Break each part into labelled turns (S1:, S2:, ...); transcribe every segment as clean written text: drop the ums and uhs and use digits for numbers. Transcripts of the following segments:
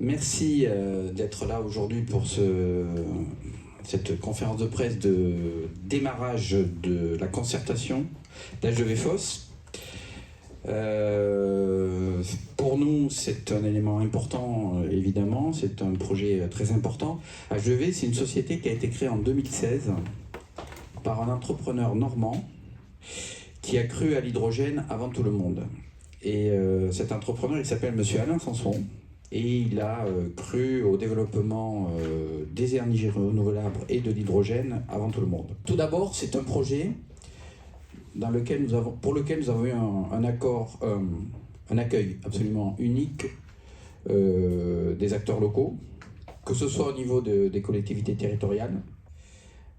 S1: Merci d'être là aujourd'hui pour cette conférence de presse de démarrage de la concertation d'HEV FOSS. Pour nous, c'est un élément important, évidemment, c'est un projet très important. HEV, c'est une société qui a été créée en 2016 par un entrepreneur normand qui a cru à l'hydrogène avant tout le monde. Et cet entrepreneur, il s'appelle Monsieur Alain Sanson, et il a cru au développement des énergies renouvelables et de l'hydrogène avant tout le monde. Tout d'abord, c'est un projet pour lequel nous avons eu un accueil absolument unique des acteurs locaux, que ce soit au niveau des collectivités territoriales.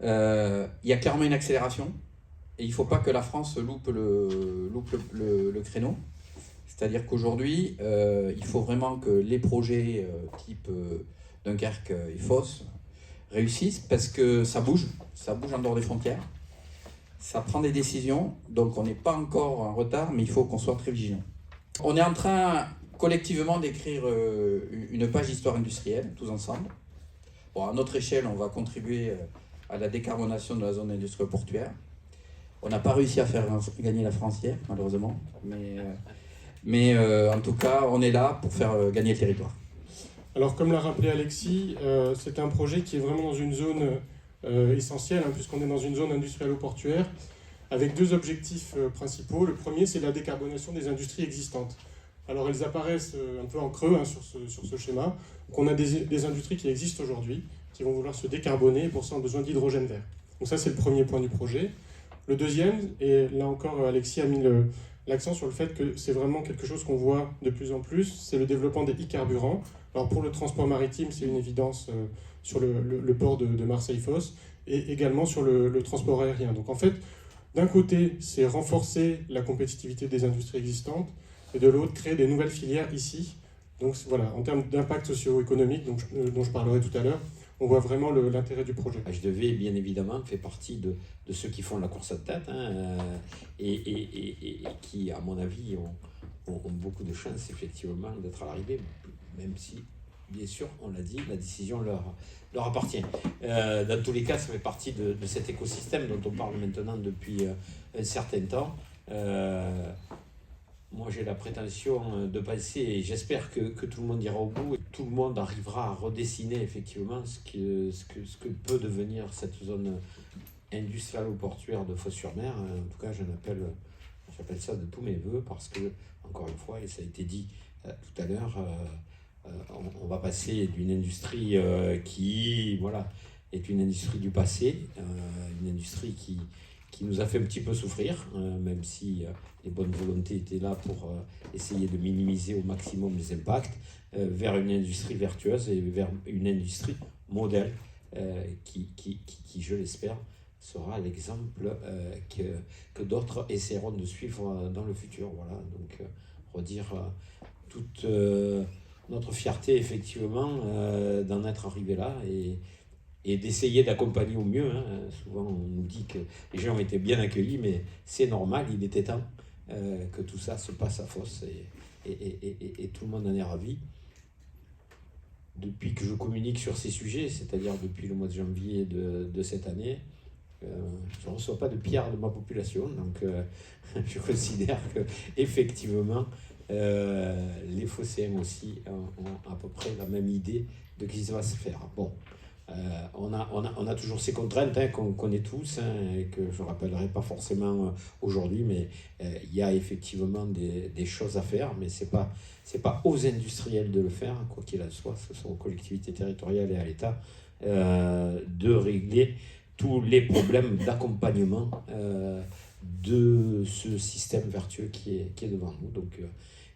S1: Il y a clairement une accélération, et il ne faut pas que la France loupe le créneau. C'est-à-dire qu'aujourd'hui, il faut vraiment que les projets type Dunkerque et FOSS réussissent, parce que ça bouge en dehors des frontières, ça prend des décisions, donc on n'est pas encore en retard, mais il faut qu'on soit très vigilant. On est en train collectivement d'écrire une page d'histoire industrielle, tous ensemble. Bon, à notre échelle, on va contribuer à la décarbonation de la zone industrielle portuaire. On n'a pas réussi à faire gagner la France hier, malheureusement, mais en tout cas, on est là pour faire gagner le territoire.
S2: Alors, comme l'a rappelé Alexis, c'est un projet qui est vraiment dans une zone essentielle, puisqu'on est dans une zone industrielle ou portuaire, avec deux objectifs principaux. Le premier, c'est la décarbonation des industries existantes. Alors, elles apparaissent un peu en creux sur ce schéma. Donc, on a des industries qui existent aujourd'hui, qui vont vouloir se décarboner, et pour ça, on a besoin d'hydrogène vert. Donc ça, c'est le premier point du projet. Le deuxième, et là encore, Alexis a mis l'accent sur le fait que c'est vraiment quelque chose qu'on voit de plus en plus, c'est le développement des e-carburants. Alors pour le transport maritime, c'est une évidence sur le port de Marseille-Fos, et également sur le transport aérien. Donc en fait, d'un côté, c'est renforcer la compétitivité des industries existantes, et de l'autre, créer des nouvelles filières ici. Donc voilà, en termes d'impact socio-économique, dont je parlerai tout à l'heure, on voit vraiment l'intérêt du projet.
S3: H2V, bien évidemment, fait partie de ceux qui font la course à tête et qui, à mon avis, ont beaucoup de chances, effectivement, d'être à l'arrivée, même si, bien sûr, on l'a dit, la décision leur appartient. Dans tous les cas, ça fait partie de cet écosystème dont on parle maintenant depuis un certain temps. Moi, j'ai la prétention de penser, et j'espère que tout le monde ira au bout, et tout le monde arrivera à redessiner effectivement ce que peut devenir cette zone industrielle ou portuaire de Fos-sur-Mer. En tout cas, j'appelle ça de tous mes voeux, parce que, encore une fois, et ça a été dit tout à l'heure, on va passer d'une industrie qui est une industrie du passé, une industrie qui nous a fait un petit peu souffrir, même si les bonnes volontés étaient là pour essayer de minimiser au maximum les impacts, vers une industrie vertueuse et vers une industrie modèle qui, je l'espère, sera l'exemple que d'autres essaieront de suivre dans le futur. Voilà, donc redire toute notre fierté, effectivement, d'en être arrivé là, et d'essayer d'accompagner au mieux. Souvent, on nous dit que les gens ont été bien accueillis, mais c'est normal, il était temps que tout ça se passe à Fos, et tout le monde en est ravi. Depuis que je communique sur ces sujets, c'est-à-dire depuis le mois de janvier de cette année, je ne reçois pas de pierre de ma population, donc je considère qu'effectivement, les Phocéens aussi ont à peu près la même idée de ce qui va se faire. Bon. On a toujours ces contraintes qu'on connaît tous, et que je ne rappellerai pas forcément aujourd'hui, mais il y a effectivement des choses à faire, mais ce n'est pas aux industriels de le faire, quoi qu'il en soit, ce sont aux collectivités territoriales et à l'État de régler tous les problèmes d'accompagnement de ce système vertueux qui est devant nous. Donc,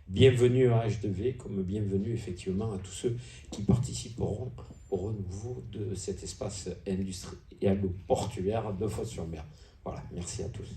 S3: bienvenue à H2V, comme bienvenue effectivement à tous ceux qui participeront au renouveau de cet espace industriel portuaire de Fos-sur-Mer. Voilà, merci à tous.